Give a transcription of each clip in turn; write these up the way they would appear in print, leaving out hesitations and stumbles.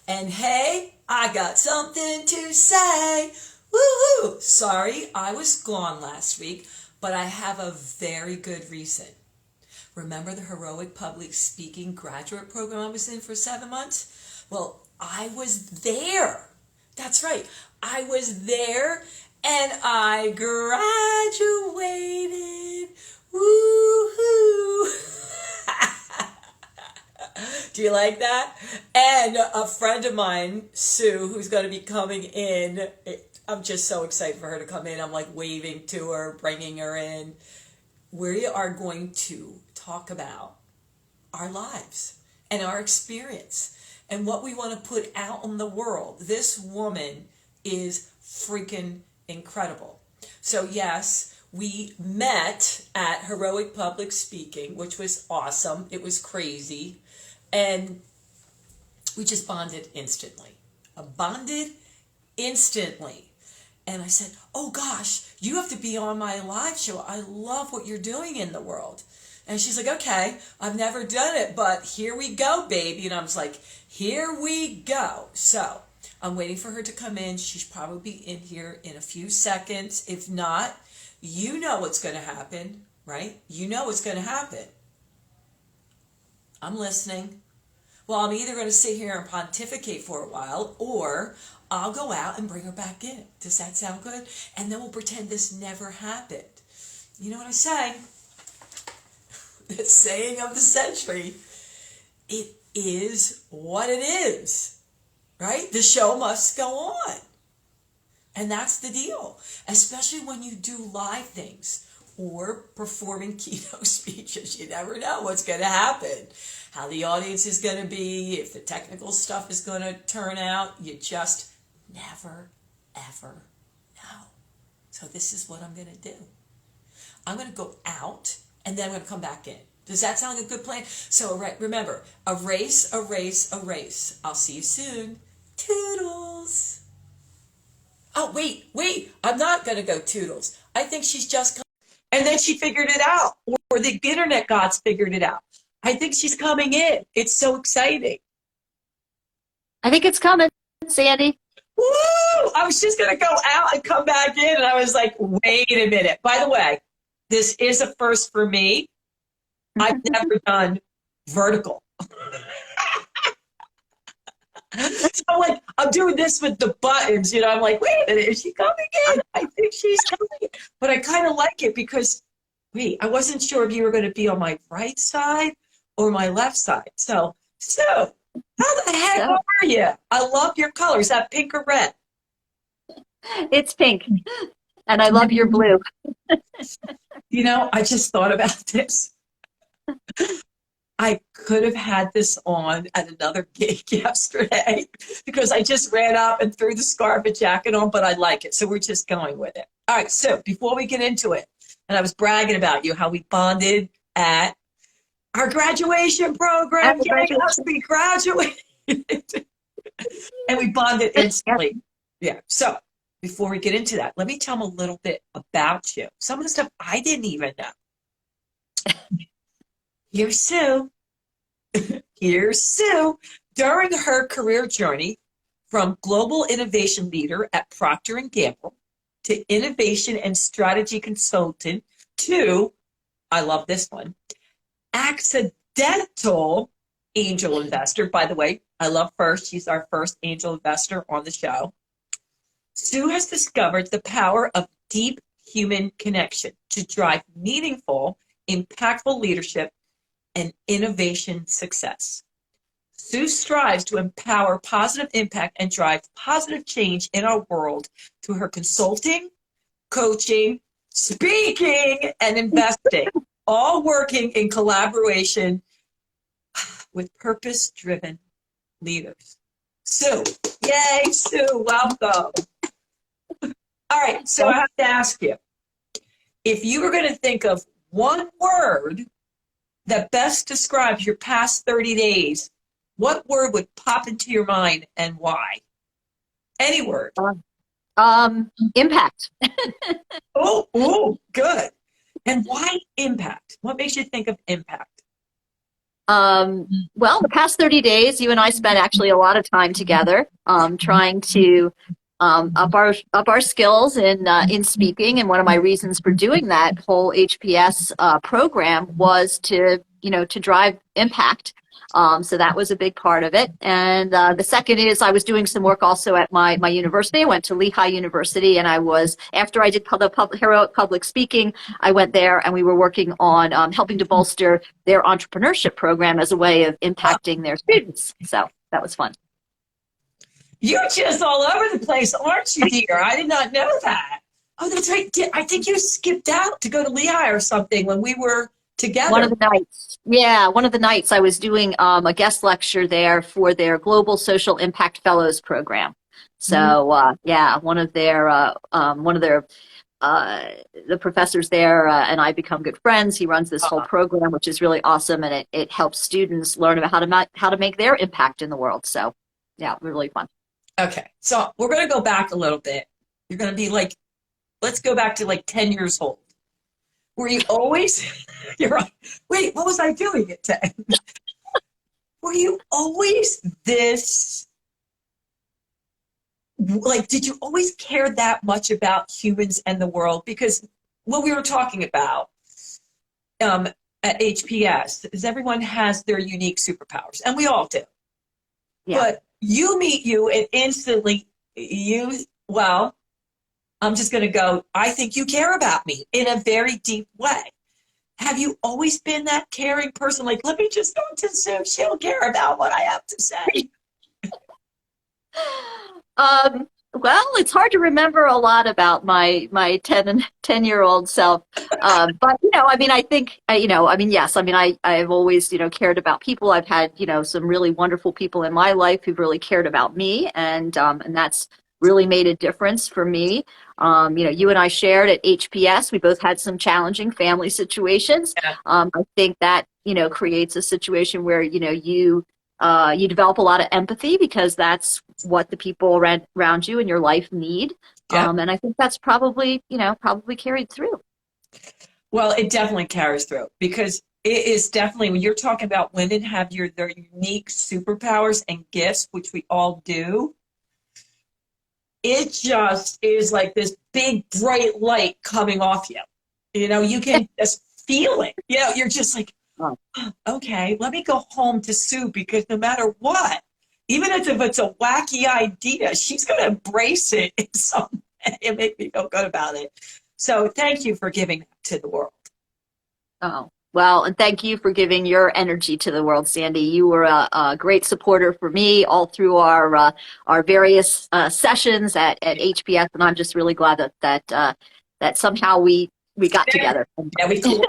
And hey, I got something to say. Woohoo! Sorry, I was gone last week, but I have a very good reason. Remember the heroic public speaking graduate program I was in for 7 months? Well, I was there. That's right. I was there and I graduated. Woohoo! Do you like that? And a friend of mine, Sue, who's going to be coming in, I'm just so excited for her to come in. I'm like waving to her, bringing her in. We are going to talk about our lives and our experience and what we want to put out in the world. This woman is freaking incredible. So yes, we met at Heroic Public Speaking, which was awesome. It was crazy. And we just bonded instantly. Bonded instantly. And I said, oh gosh, you have to be on my live show. I love what you're doing in the world. And she's like, okay, I've never done it, but here we go, baby. And I was like, here we go. So I'm waiting for her to come in. She's probably in here in a few seconds. If not, you know what's going to happen, right? You know what's going to happen. I'm listening. Well, I'm either going to sit here and pontificate for a while, or I'll go out and bring her back in. Does that sound good? And then we'll pretend this never happened. You know what I say? The saying of the century. It is what it is, right? The show must go on. And that's the deal, especially when you do live things or performing keynote speeches. You never know what's going to happen, how the audience is going to be, if the technical stuff is going to turn out. You just never, ever know. So this is what I'm going to do. I'm going to go out and then I'm going to come back in. Does that sound like a good plan? So remember, a race, a race, a race. I'll see you soon. Toodles. Oh, wait. I'm not going to go toodles. I think she's just coming. And then she figured it out. Or the internet gods figured it out. I think she's coming in. It's so exciting. I think it's coming, Sandy. Woo! I was just going to go out and come back in. And I was like, wait a minute. By the way, this is a first for me. I've never done vertical. So I'm doing this with the buttons, I'm like, wait a minute, is she coming in? I think she's coming. But I kind of like it because, I wasn't sure if you were going to be on my right side or my left side. So, how the heck are you? I love your color. Is that pink or red? It's pink. And I love your blue. I just thought about this. I could have had this on at another gig yesterday because I just ran up and threw the scarf and jacket on, but I like it. So we're just going with it. All right. So before we get into it, and I was bragging about you, how we bonded at our graduation program. Yes, we graduated. And we bonded instantly. Yeah. So before we get into that, let me tell them a little bit about you. Some of the stuff I didn't even know. Here's Sue. Here's Sue. During her career journey from global innovation leader at Procter Gamble to innovation and strategy consultant to, I love this one, accidental angel investor. By the way, I love her. She's our first angel investor on the show. Sue has discovered the power of deep human connection to drive meaningful, impactful leadership and innovation success. Sue strives to empower positive impact and drive positive change in our world through her consulting, coaching, speaking, and investing, all working in collaboration with purpose-driven leaders. Sue, yay, Sue, welcome. All right, so I have to ask you, if you were going to think of one word that best describes your past 30 days, what word would pop into your mind and why? Any word. Impact. Oh, good. And why impact? What makes you think of impact? Well, the past 30 days, you and I spent actually a lot of time together, trying to up our skills in speaking. And one of my reasons for doing that whole HPS program was to drive impact. So that was a big part of it. And the second is I was doing some work also at my university. I went to Lehigh University, and after I did heroic public speaking, I went there and we were working on helping to bolster their entrepreneurship program as a way of impacting their students. So that was fun. You're just all over the place, aren't you, dear? I did not know that. Oh, that's right. I think you skipped out to go to Lehigh or something when we were together. One of the nights. Yeah, one of the nights I was doing a guest lecture there for their Global Social Impact Fellows program. So yeah, one of their the professors there and I become good friends. He runs this whole program, which is really awesome, and it helps students learn about how to make their impact in the world. So yeah, really fun. Okay, so we're going to go back a little bit. You're going to be like, let's go back to like 10 years old. Were you always, you're right. Wait, what was I doing at 10? Were you always this, like, did you always care that much about humans and the world? Because what we were talking about at HPS is everyone has their unique superpowers, and we all do. Yeah. But you meet you and instantly well, I'm just going to go, I think you care about me in a very deep way. Have you always been that caring person? Like, let me just go to Sue. She'll care about what I have to say. Well, it's hard to remember a lot about my 10-year-old self. But, I mean, I think, yes, I mean, I've always, cared about people. I've had, some really wonderful people in my life who've really cared about me. And that's really made a difference for me. You and I shared at HPS. We both had some challenging family situations. Yeah. I think that, creates a situation where, you develop a lot of empathy because that's what the people around you in your life need. Yeah. And I think that's probably carried through. Well, it definitely carries through because it is definitely, when you're talking about women have their unique superpowers and gifts, which we all do, it just is like this big bright light coming off you. You can just feel it. You're just like, oh, okay, let me go home to Sue because no matter what, even if it's a wacky idea, she's going to embrace it in some way and make me feel good about it. So thank you for giving that to the world. Oh, well, and thank you for giving your energy to the world, Sandy. You were a great supporter for me all through our various sessions at HPS, and I'm just really glad that somehow we got together. Yeah, we collided.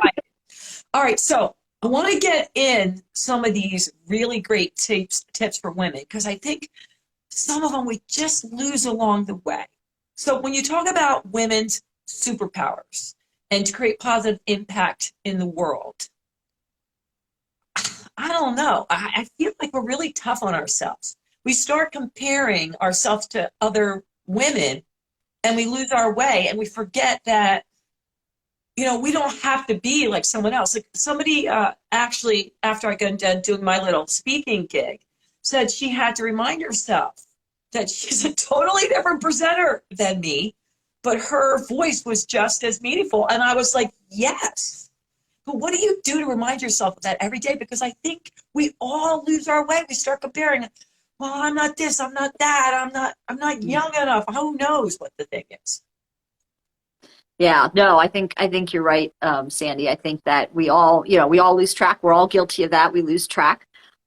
All right, so I want to get in some of these really great tips for women because I think some of them we just lose along the way. So when you talk about women's superpowers and to create positive impact in the world, I don't know. I feel like we're really tough on ourselves. We start comparing ourselves to other women and we lose our way and we forget that we don't have to be like someone else. Like somebody actually, after I got done doing my little speaking gig, said she had to remind herself that she's a totally different presenter than me, but her voice was just as meaningful. And I was like, yes. But what do you do to remind yourself of that every day? Because I think we all lose our way. We start comparing. Well, I'm not this. I'm not that. I'm not young enough. Who knows what the thing is? Yeah, no, I think you're right, Sandy. I think that we all lose track. We're all guilty of that. We lose track.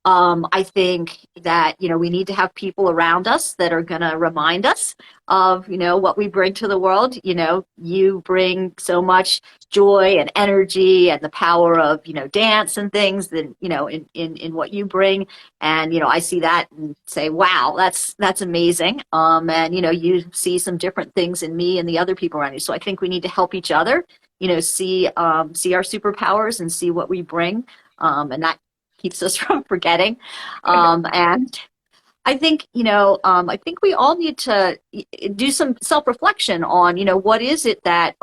I think that, we need to have people around us that are going to remind us of, what we bring to the world. You bring so much joy and energy and the power of, dance and things that, in what you bring. And, I see that and say, wow, that's amazing. And, you see some different things in me and the other people around you. So I think we need to help each other, see our superpowers and see what we bring. And that keeps us from forgetting. And I think, I think we all need to do some self-reflection on, what is it that,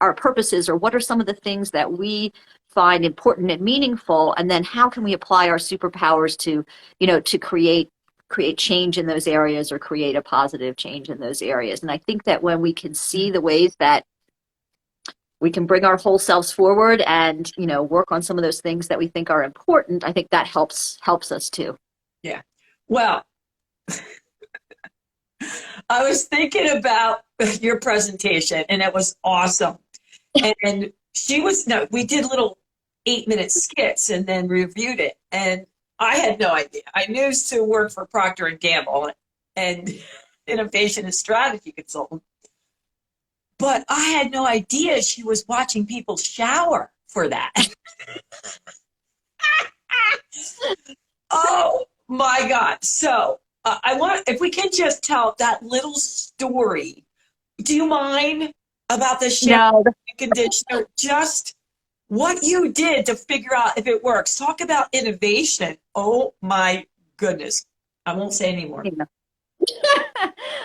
our purpose is, or what are some of the things that we find important and meaningful, and then how can we apply our superpowers to, to create change in those areas, or create a positive change in those areas. And I think that when we can see the ways that we can bring our whole selves forward and, work on some of those things that we think are important, I think that helps us too. Yeah. Well, I was thinking about your presentation, and it was awesome. And we did little 8-minute skits and then reviewed it. And I had no idea. I knew Sue worked for Procter Gamble and innovation and strategy consultant. But I had no idea she was watching people shower for that. Oh my God. So if we can just tell that little story. Do you mind about the shampoo and conditioner? Just what you did to figure out if it works. Talk about innovation. Oh my goodness. I won't say anymore.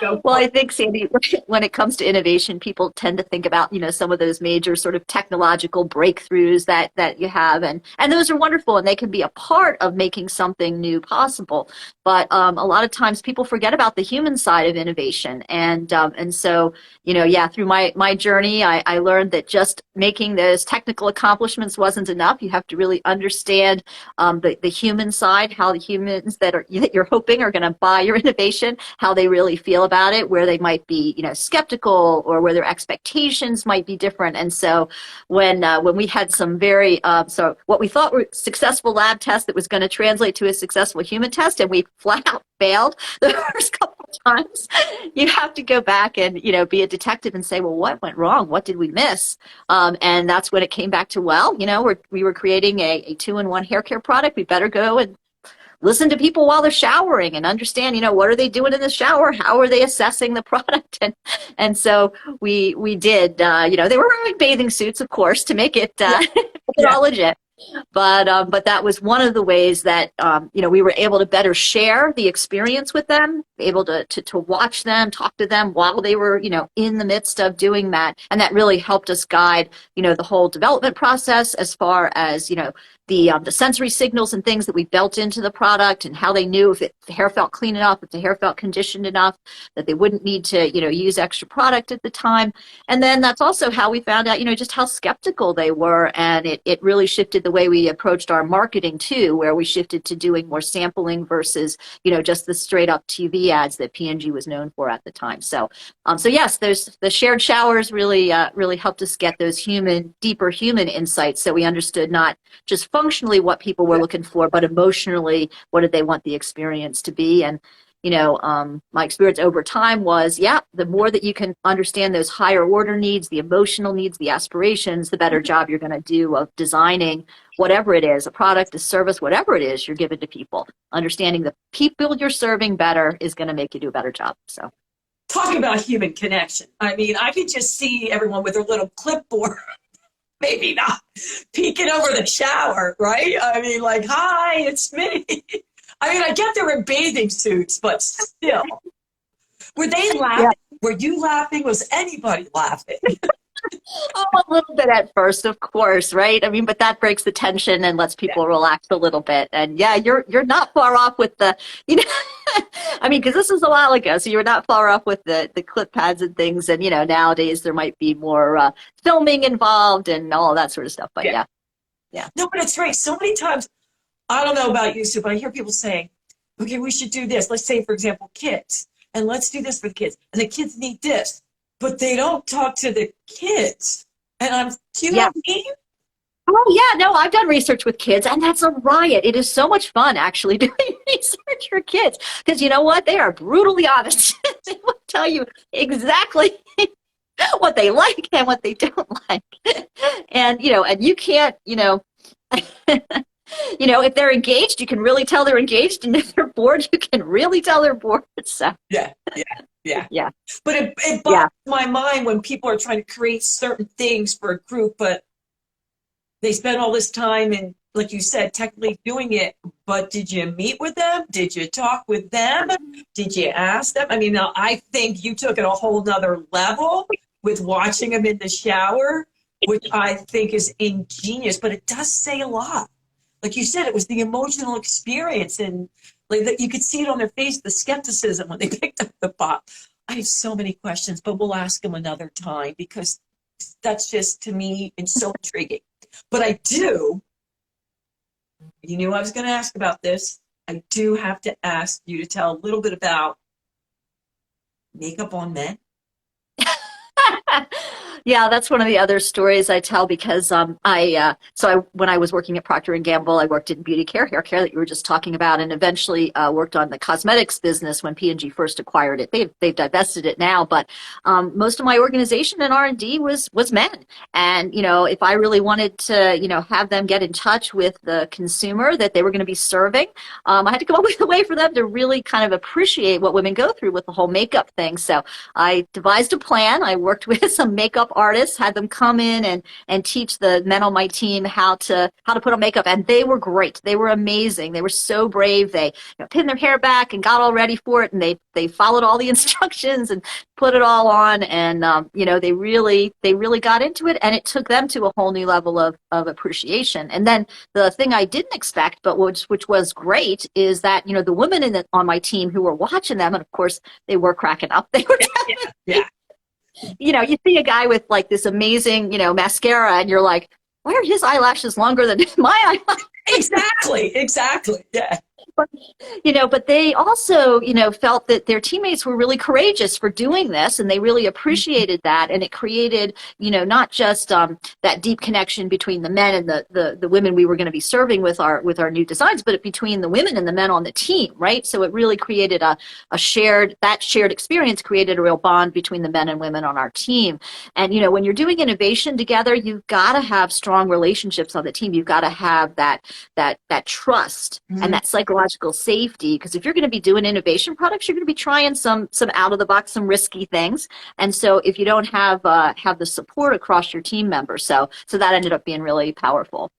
Well, I think, Sandy, when it comes to innovation, people tend to think about, some of those major sort of technological breakthroughs that you have, and those are wonderful, and they can be a part of making something new possible. But a lot of times people forget about the human side of innovation, and so through my journey, I learned that just making those technical accomplishments wasn't enough. You have to really understand the human side, how the humans that you're hoping are going to buy your innovation, how they really feel about it, where they might be, skeptical, or where their expectations might be different. And so when we had some very, so what we thought were successful lab tests that was going to translate to a successful human test, and we flat out failed the first couple of times, you have to go back and, be a detective and say, well, what went wrong? What did we miss? And that's when it came back to, we were creating a 2-in-1 hair care product. We better go and listen to people while they're showering and understand, what are they doing in the shower? How are they assessing the product? And so we did, they were wearing bathing suits, of course, to make it all legit. But that was one of the ways that, we were able to better share the experience with them, able to watch them, talk to them while they were, in the midst of doing that. And that really helped us guide, the whole development process, as far as, the sensory signals and things that we built into the product, and how they knew if the hair felt clean enough, if the hair felt conditioned enough, that they wouldn't need to, use extra product at the time. And then that's also how we found out, just how skeptical they were. And it really shifted the way we approached our marketing too, where we shifted to doing more sampling versus, just the straight up TV ads that P&G was known for at the time. So yes, the shared showers really helped us get those deeper human insights. So we understood not just functionally what people were looking for, but emotionally, what did they want the experience to be? And, my experience over time was, the more that you can understand those higher order needs, the emotional needs, the aspirations, the better job you're going to do of designing whatever it is, a product, a service, whatever it is you're giving to people. Understanding the people you're serving better is going to make you do a better job. So, talk about human connection. I mean, I could just see everyone with their little clipboard. Maybe not peeking over the shower, right? I mean, like, hi, it's me. I mean, I get they were in bathing suits, but still. Were they laughing? Yeah. Were you laughing? Was anybody laughing? A little bit at first, of course, right? I mean, but that breaks the tension and lets people relax a little bit. And you're not far off with the, I mean, because this was a while ago, so you're not far off with the clip pads and things. And, nowadays there might be more filming involved and all that sort of stuff. But yeah. No, but it's right. So many times, I don't know about you, Sue, but I hear people saying, okay, we should do this. Let's say, for example, kids, and let's do this for the kids. And the kids need this, but they don't talk to the kids. And do you know what I mean? Oh, yeah, no, I've done research with kids, and that's a riot. It is so much fun, actually, doing research for kids, because you know what? They are brutally honest. They will tell you exactly what they like and what they don't like. And, and you can't, if they're engaged, you can really tell they're engaged, and if they're bored, you can really tell they're bored. So. Yeah. But it boggles my mind when people are trying to create certain things for a group, but they spend all this time and, like you said, technically doing it. But did you meet with them? Did you talk with them? Did you ask them? I mean, now I think you took it a whole nother level with watching them in the shower, which I think is ingenious, but it does say a lot. Like you said, it was the emotional experience, and like that you could see it on their face, the skepticism when they picked up the pot. I have so many questions, but we'll ask them another time because that's just, to me, it's so intriguing. But I do, you knew I was going to ask about this. I do have to ask you to tell a little bit about makeup on men. Yeah, that's one of the other stories I tell because when I was working at Procter and Gamble, I worked in beauty care, hair care that you were just talking about, and eventually worked on the cosmetics business when P&G first acquired it. They've divested it now, but most of my organization in R&D was men. And if I really wanted to have them get in touch with the consumer that they were going to be serving, I had to come up with a way for them to really kind of appreciate what women go through with the whole makeup thing. So I devised a plan. I worked with some makeup artists, had them come in and teach the men on my team how to put on makeup, and they were great. They were amazing. They were so brave. They pinned their hair back and got all ready for it, and they followed all the instructions and put it all on, and they really got into it, and it took them to a whole new level of appreciation. And then the thing I didn't expect, but which was great, is that the women on my team who were watching them, and of course they were cracking up. They were yeah. You see a guy with like this amazing, mascara, and you're like, why are his eyelashes longer than my eyelashes? Exactly. Yeah. But they also, felt that their teammates were really courageous for doing this, and they really appreciated that. And it created, not just that deep connection between the men and the women we were going to be serving with our new designs, but between the women and the men on the team, right? So it really created a shared experience, created a real bond between the men and women on our team. And, when you're doing innovation together, you've got to have strong relationships on the team. You've got to have that trust and that psychological safety, because if you're going to be doing innovation products, you're going to be trying some out of the box, some risky things. And so if you don't have the support across your team members, so that ended up being really powerful.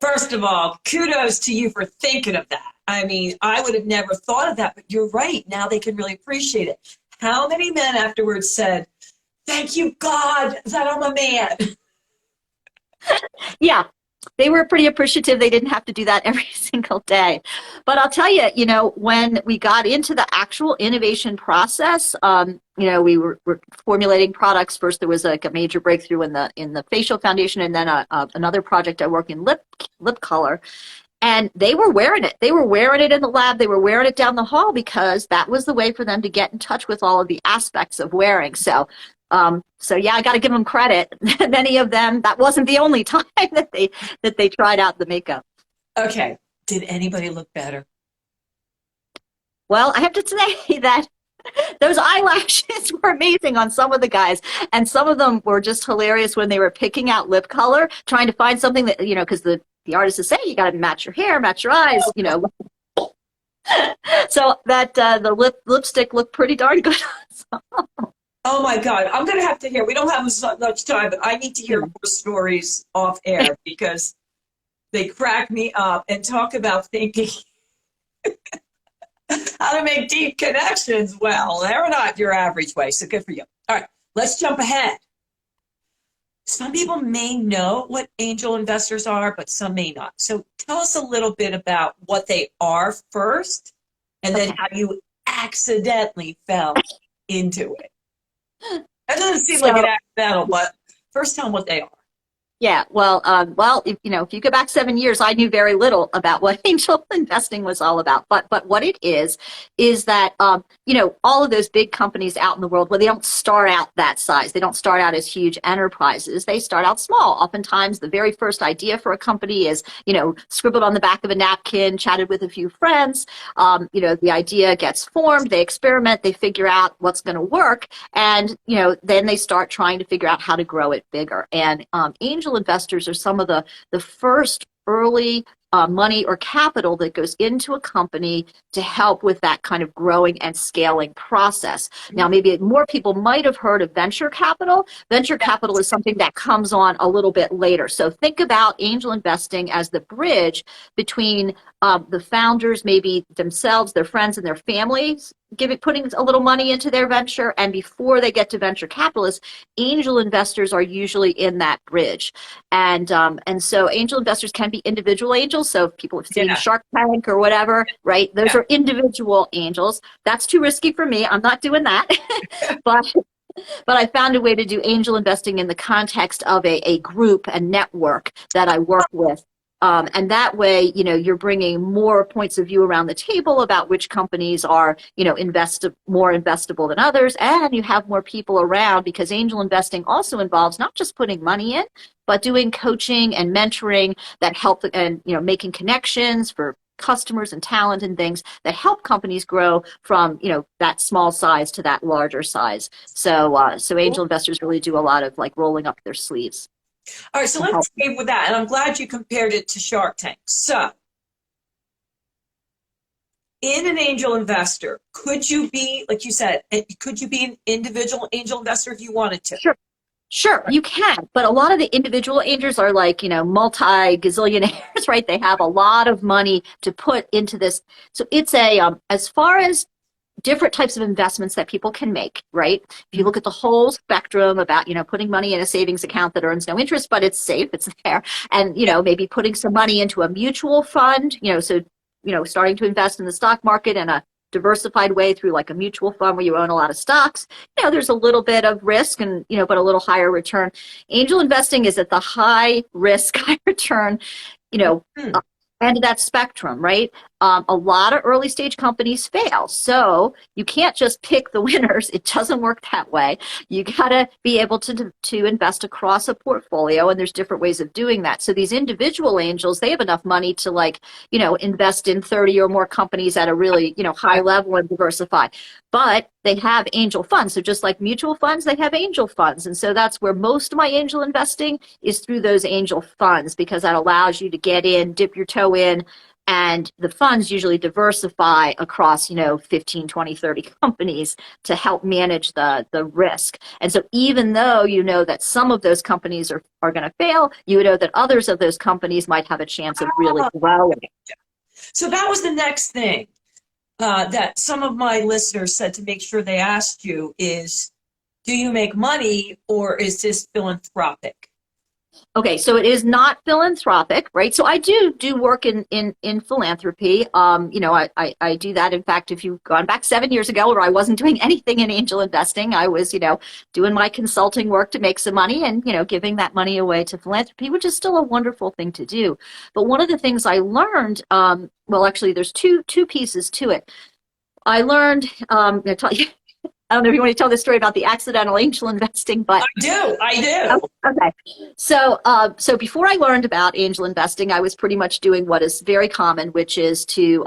First of all, kudos to you for thinking of that. I mean, I would have never thought of that, but you're right. Now they can really appreciate it. How many men afterwards said, "Thank you, God, that I'm a man"? Yeah. They were pretty appreciative. They didn't have to do that every single day. But I'll tell you, when we got into the actual innovation process, we were formulating products. First, there was like a major breakthrough in the facial foundation, and then another project I work in lip color. And they were wearing it. They were wearing it in the lab. They were wearing it down the hall because that was the way for them to get in touch with all of the aspects of wearing. So yeah, I got to give them credit. Many of them, that wasn't the only time that they tried out the makeup. Okay. Did anybody look better? Well, I have to say that those eyelashes were amazing on some of the guys, and some of them were just hilarious when they were picking out lip color, trying to find something that, because the artist is saying you got to match your hair, match your eyes, So that the lipstick looked pretty darn good. Oh my God, I'm going to have to hear, we don't have much time, but I need to hear more stories off air because they crack me up. And talk about thinking how to make deep connections. Well, they're not your average way, so good for you. All right, let's jump ahead. Some people may know what angel investors are, but some may not. So tell us a little bit about what they are first, and then how you accidentally fell into it. That doesn't seem like an accidental, but first tell them what they are. Yeah, well, if you go back 7 years, I knew very little about what angel investing was all about. But what it is that all of those big companies out in the world, well, they don't start out that size. They don't start out as huge enterprises. They start out small. Oftentimes, the very first idea for a company is scribbled on the back of a napkin, chatted with a few friends. The idea gets formed. They experiment. They figure out what's going to work, and then they start trying to figure out how to grow it bigger. And angel investors are some of the first early money or capital that goes into a company to help with that kind of growing and scaling process. Now, maybe more people might have heard of venture capital. Venture capital is something that comes on a little bit later. So think about angel investing as the bridge between the founders, maybe themselves, their friends, and their families, putting a little money into their venture. And before they get to venture capitalists, angel investors are usually in that bridge. And so angel investors can be individual angels. So if people have seen Shark Tank or whatever, right? Those are individual angels. That's too risky for me. I'm not doing that. But I found a way to do angel investing in the context of a group, a network that I work with. And that way, you're bringing more points of view around the table about which companies are, more investable than others. And you have more people around, because angel investing also involves not just putting money in, but doing coaching and mentoring that help, and, making connections for customers and talent and things that help companies grow from, that small size to that larger size. So angel investors really do a lot of like rolling up their sleeves. All right, so let's stay with that. And I'm glad you compared it to Shark Tank. So, in an angel investor, could you be, like you said, could you be an individual angel investor if you wanted to? Sure, you can. But a lot of the individual angels are like, multi-gazillionaires, right? They have a lot of money to put into this. So it's as far as different types of investments that people can make, right? If you look at the whole spectrum about, putting money in a savings account that earns no interest, but it's safe, it's there. And, maybe putting some money into a mutual fund, starting to invest in the stock market in a diversified way through like a mutual fund where you own a lot of stocks. There's a little bit of risk and, but a little higher return. Angel investing is at the high risk, high return, end of that spectrum, right? A lot of early stage companies fail. So you can't just pick the winners. It doesn't work that way. You got to be able to invest across a portfolio, and there's different ways of doing that. So these individual angels, they have enough money to invest in 30 or more companies at a really, high level and diversify. But they have angel funds. So just like mutual funds, they have angel funds. And so that's where most of my angel investing is, through those angel funds, because that allows you to get in, dip your toe in, and the funds usually diversify across, 15, 20, 30 companies to help manage the risk. And so even though that some of those companies are going to fail, you know that others of those companies might have a chance of really growing. So that was the next thing that some of my listeners said to make sure they asked you is, do you make money, or is this philanthropic? Okay, so it is not philanthropic, right? So I do work in philanthropy. I do that. In fact, if you've gone back 7 years ago where I wasn't doing anything in angel investing, I was, doing my consulting work to make some money and, giving that money away to philanthropy, which is still a wonderful thing to do. But one of the things I learned, actually, there's two pieces to it. I learned, I don't know if you want to tell this story about the accidental angel investing, but I do. Okay. So before I learned about angel investing, I was pretty much doing what is very common, which is to,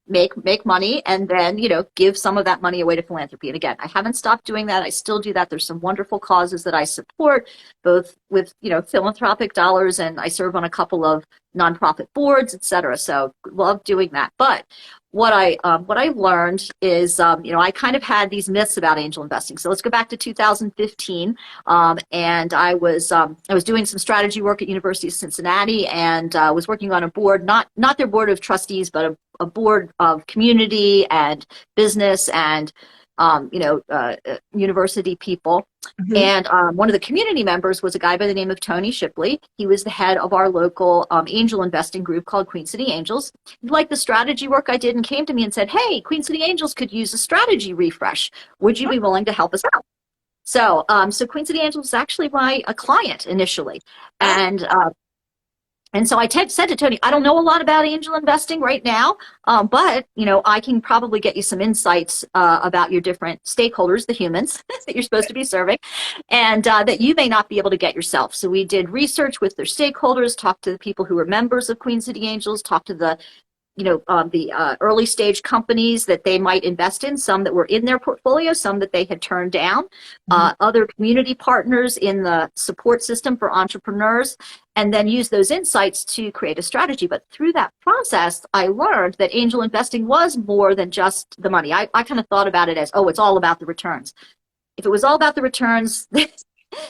make money and then, give some of that money away to philanthropy. And again, I haven't stopped doing that. I still do that. There's some wonderful causes that I support, both with, philanthropic dollars, and I serve on a couple of nonprofit boards, et cetera. So love doing that. But what I learned is, I kind of had these myths about angel investing. So let's go back to 2015. And I was doing some strategy work at University of Cincinnati, and was working on a board, not their board of trustees, but a board of community and business and, university people. Mm-hmm. And one of the community members was a guy by the name of Tony Shipley. He was the head of our local angel investing group called Queen City Angels. He liked the strategy work I did and came to me and said, "Hey, Queen City Angels could use a strategy refresh. Would you be willing to help us out?" So Queen City Angels was actually a client initially. And so I said to Tony, "I don't know a lot about angel investing right now, but I can probably get you some insights about your different stakeholders, the humans that you're supposed to be serving, and that you may not be able to get yourself." So we did research with their stakeholders, talked to the people who were members of Queen City Angels, talked to the the early stage companies that they might invest in, some that were in their portfolio, some that they had turned down, other community partners in the support system for entrepreneurs, and then use those insights to create a strategy. But through that process, I learned that angel investing was more than just the money. I kind of thought about it as, oh, it's all about the returns. If it was all about the returns,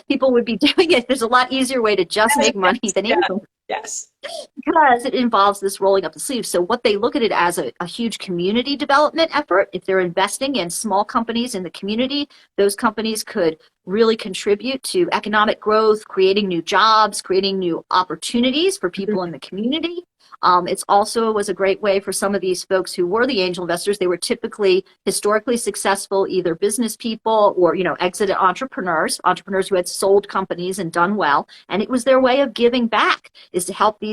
people would be doing it. There's a lot easier way to just make money than angel. Yes. Because it involves this rolling up the sleeves. So what they look at it as a huge community development effort. If they're investing in small companies in the community, those companies could really contribute to economic growth, creating new jobs, creating new opportunities for people in the community. It's also was a great way for some of these folks who were the angel investors. They were typically historically successful, either business people or, exited entrepreneurs who had sold companies and done well. And it was their way of giving back, is to help these,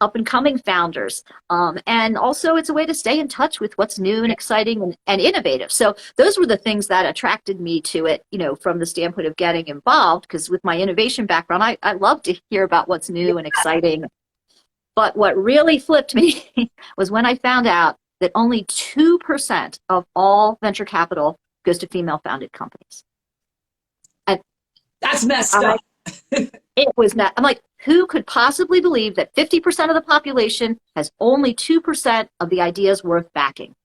up and coming founders. And also it's a way to stay in touch with what's new and exciting and innovative. So those were the things that attracted me to it, from the standpoint of getting involved, because with my innovation background, I love to hear about what's new and exciting. But what really flipped me was when I found out that only 2% of all venture capital goes to female-founded companies. And that's messed up. It was not. I'm like, who could possibly believe that 50% of the population has only 2% of the ideas worth backing?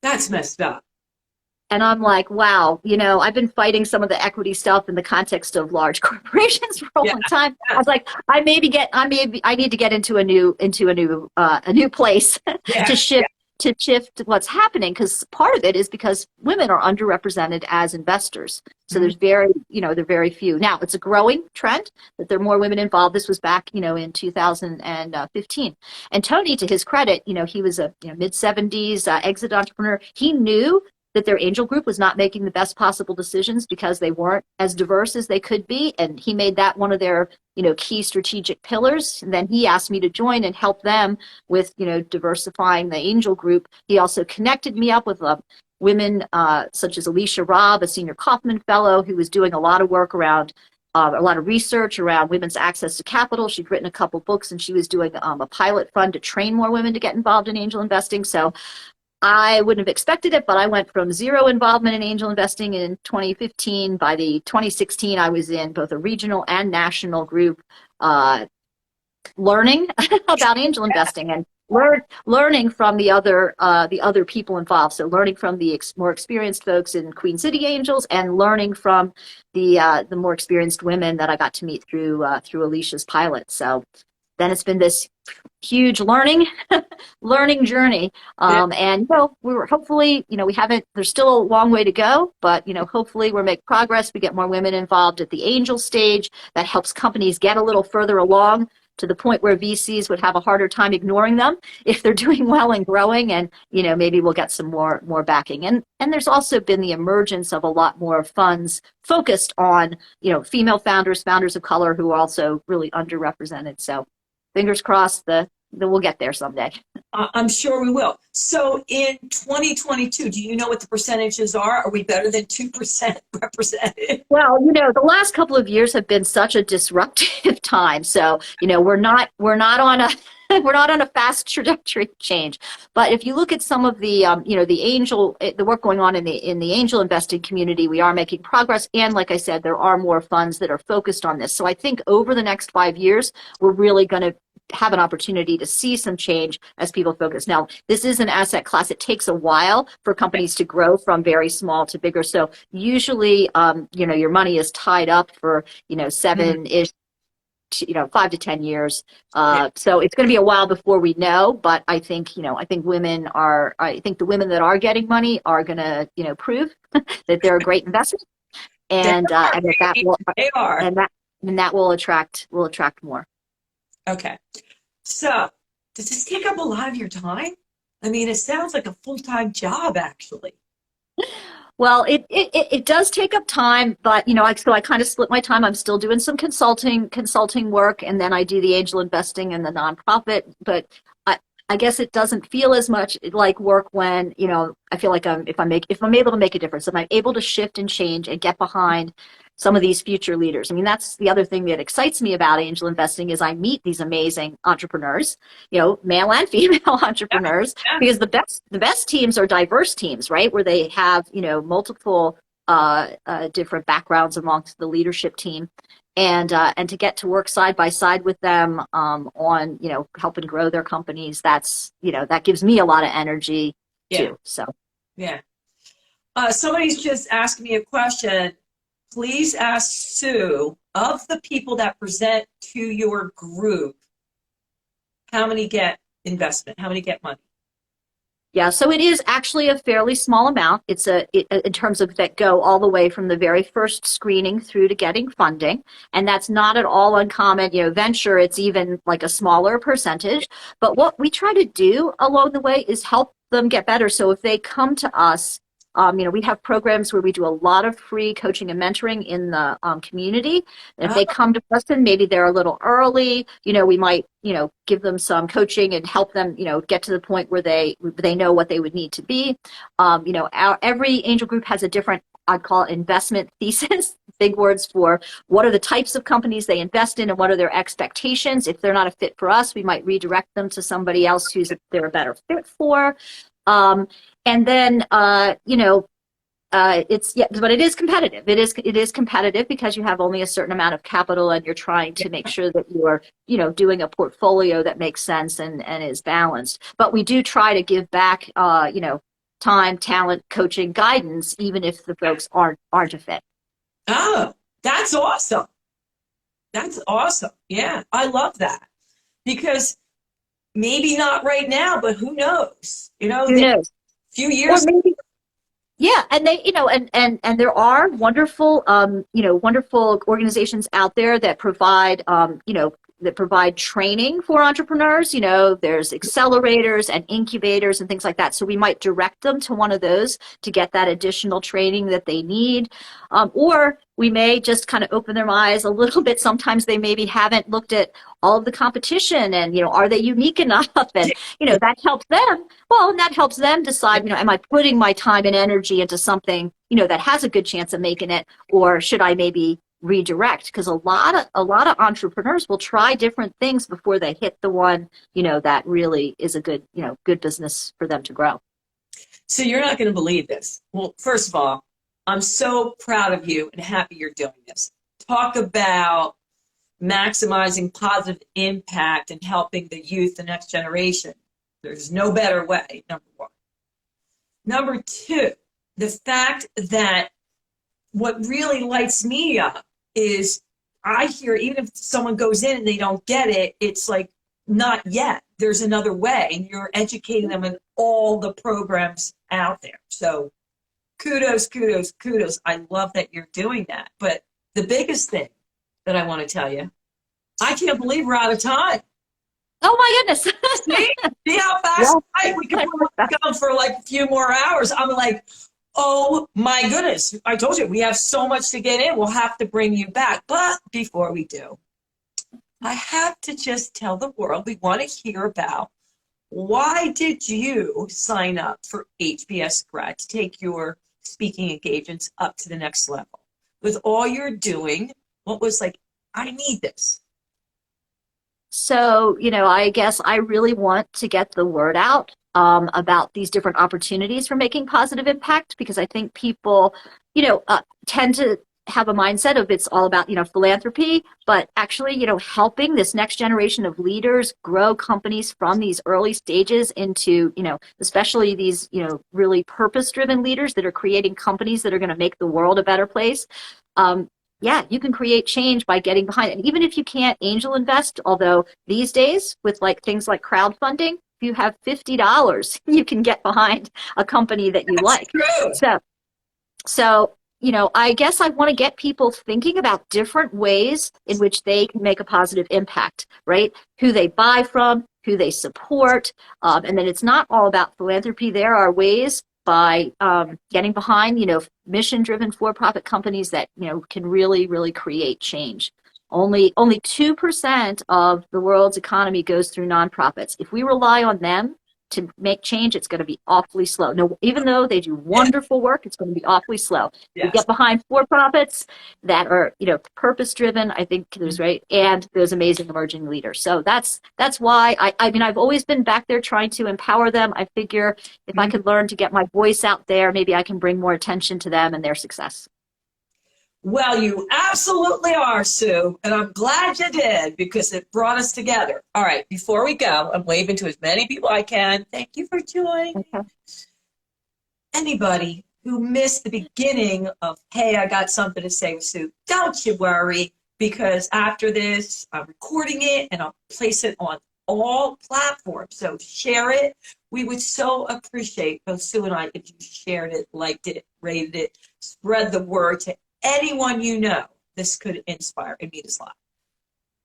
That's messed up. And I'm like, wow, I've been fighting some of the equity stuff in the context of large corporations for a long time. I was like, I need to get into a new place to shift what's happening, because part of it is because women are underrepresented as investors. So there's there are very few. Now it's a growing trend that there are more women involved. This was back, in 2015. And Tony, to his credit, he was a mid-70s exit entrepreneur. He knew that their angel group was not making the best possible decisions because they weren't as diverse as they could be. And he made that one of their, key strategic pillars. And then he asked me to join and help them with, diversifying the angel group. He also connected me up with women such as Alicia Robb, a senior Kaufman fellow, who was doing a lot of work around a lot of research around women's access to capital. She'd written a couple books, and she was doing a pilot fund to train more women to get involved in angel investing. So I wouldn't have expected it, but I went from zero involvement in angel investing in 2015. By the 2016, I was in both a regional and national group learning about angel investing and learning from the other people involved. So learning from the more experienced folks in Queen City Angels, and learning from the more experienced women that I got to meet through Alicia's pilot. So then it's been this huge learning journey. And we were hopefully, there's still a long way to go, but hopefully we're making progress. We get more women involved at the angel stage. That helps companies get a little further along, to the point where VCs would have a harder time ignoring them if they're doing well and growing. And maybe we'll get some more backing. And there's also been the emergence of a lot more funds focused on female founders of color, who are also really underrepresented. So fingers crossed that we'll get there someday. I'm sure we will. So in 2022, do you know what the percentages are? Are we better than 2% represented? Well, the last couple of years have been such a disruptive time. So, we're not on a fast trajectory change. But if you look at some of the the work going on in the angel investing community, we are making progress. And like I said, there are more funds that are focused on this. So I think over the next 5 years, we're really going to have an opportunity to see some change as people focus. Now, this is an asset class. It takes a while for companies to grow from very small to bigger. So usually, your money is tied up for, 7-ish, 5 to 10 years. So it's going to be a while before we know, but I think the women that are getting money are going to, prove that they're a great investment, and that will attract more. Okay. So does this take up a lot of your time? I mean, it sounds like a full-time job, actually. Well, it does take up time, but so I kind of split my time. I'm still doing some consulting work, and then I do the angel investing and the nonprofit. But I guess it doesn't feel as much like work when I feel like if I'm able to make a difference, if I'm able to shift and change and get behind some of these future leaders. I mean, that's the other thing that excites me about angel investing is I meet these amazing entrepreneurs, male and female entrepreneurs, Yeah. because the best teams are diverse teams, right? Where they have, multiple different backgrounds amongst the leadership team. And to get to work side by side with them on, helping grow their companies, that gives me a lot of energy Yeah. too. So. Yeah. Somebody's just asked me a question. Please ask Sue, of the people that present to your group, how many get investment? How many get money? Yeah, so it is actually a fairly small amount. In terms of that go all the way from the very first screening through to getting funding. And that's not at all uncommon. Venture, it's even like a smaller percentage. But what we try to do along the way is help them get better. So if they come to us, we have programs where we do a lot of free coaching and mentoring in the community. And if they come to us and maybe they're a little early, we might, give them some coaching and help them, get to the point where they know what they would need to be. Every angel group has a different, I'd call it, investment thesis, big words for what are the types of companies they invest in and what are their expectations. If they're not a fit for us, we might redirect them to somebody else they're a better fit for. And then, but it is competitive. It is competitive because you have only a certain amount of capital and you're trying to make sure that you're, doing a portfolio that makes sense and is balanced. But we do try to give back, time, talent, coaching, guidance, even if the folks aren't a fit. Oh, that's awesome. That's awesome. Yeah, I love that because maybe not right now, but who knows? Who knows? Few years. Or maybe, yeah, and they, and there are wonderful, wonderful organizations out there that provide, that provide training for entrepreneurs. There's accelerators and incubators and things like that. So we might direct them to one of those to get that additional training that they need. Or we may just kind of open their eyes a little bit. Sometimes they maybe haven't looked at all of the competition and, are they unique enough? And, that helps them. Well, and that helps them decide, am I putting my time and energy into something, that has a good chance of making it, or should I maybe redirect? Because a lot of entrepreneurs will try different things before they hit the one, that really is a good, good business for them to grow. So you're not going to believe this. Well, first of all, I'm so proud of you and happy you're doing this. Talk about maximizing positive impact and helping the youth, the next generation. There's no better way, number one. Number two, the fact that what really lights me up is I hear even if someone goes in and they don't get it, it's like, not yet. There's another way. And you're educating them in all the programs out there. So kudos, kudos, kudos. I love that you're doing that. But the biggest thing that I want to tell you, I can't believe we're out of time. Oh my goodness. See how fast we can go for like a few more hours. I'm like, oh my goodness. I told you, we have so much to get in. We'll have to bring you back. But before we do, I have to just tell the world, we want to hear about why did you sign up for HBS Grad to take your speaking engagements up to the next level? With all you're doing, what was like, I need this? So, I guess I really want to get the word out about these different opportunities for making positive impact, because I think people, tend to have a mindset of it's all about, philanthropy, but actually, helping this next generation of leaders grow companies from these early stages into, especially these, really purpose-driven leaders that are creating companies that are going to make the world a better place. Yeah, you can create change by getting behind it. And even if you can't angel invest, although these days with like things like crowdfunding, if you have $50, you can get behind a company that you like. True. So, I guess I want to get people thinking about different ways in which they can make a positive impact, right? Who they buy from, who they support. And then it's not all about philanthropy. There are ways by getting behind, mission-driven for-profit companies that, can really, really create change. Only 2% of the world's economy goes through nonprofits. If we rely on them to make change, it's going to be awfully slow. No, even though they do wonderful work, it's going to be awfully slow. Yes. We get behind for-profits that are, purpose-driven, I think there's right, and those amazing emerging leaders. So that's why I mean, I've always been back there trying to empower them. I figure if I could learn to get my voice out there, maybe I can bring more attention to them and their success. Well, you absolutely are, Sue, and I'm glad you did because it brought us together. All right, before we go, I'm waving to as many people I can. Thank you for joining. Okay. Anybody who missed the beginning of, hey, I got something to say with Sue, don't you worry, because after this, I'm recording it and I'll place it on all platforms. So share it. We would so appreciate, both Sue and I, if you shared it, liked it, rated it, spread the word to anyone you know this could inspire in Mita's life.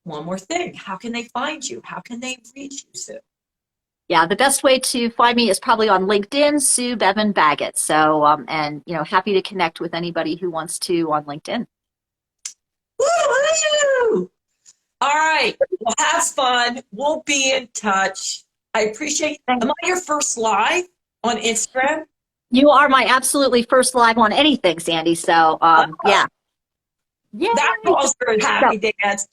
One more thing. How can they find you? How can they reach you, Sue? Yeah, the best way to find me is probably on LinkedIn, Sue Bevan Baggott. So, and happy to connect with anybody who wants to on LinkedIn. Woo-hoo! All right. Well, have fun. We'll be in touch. I appreciate. Am I your first live on Instagram? You are my absolutely first live on anything, Sandy. So, yeah. Yeah. That calls for a happy dance.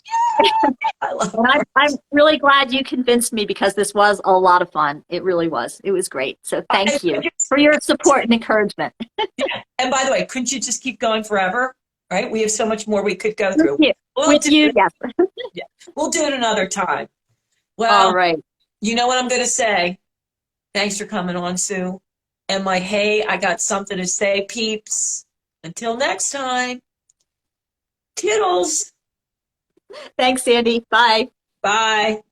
I love and I'm really glad you convinced me because this was a lot of fun. It really was. It was great. So thank you for your support and encouragement. Yeah. And by the way, couldn't you just keep going forever? Right? We have so much more we could go through. Yes. Yeah. We'll do it another time. Well, all right. You know what I'm going to say? Thanks for coming on, Sue. And my, hey, I got something to say, peeps. Until next time. Toodles. Thanks, Sandy. Bye. Bye.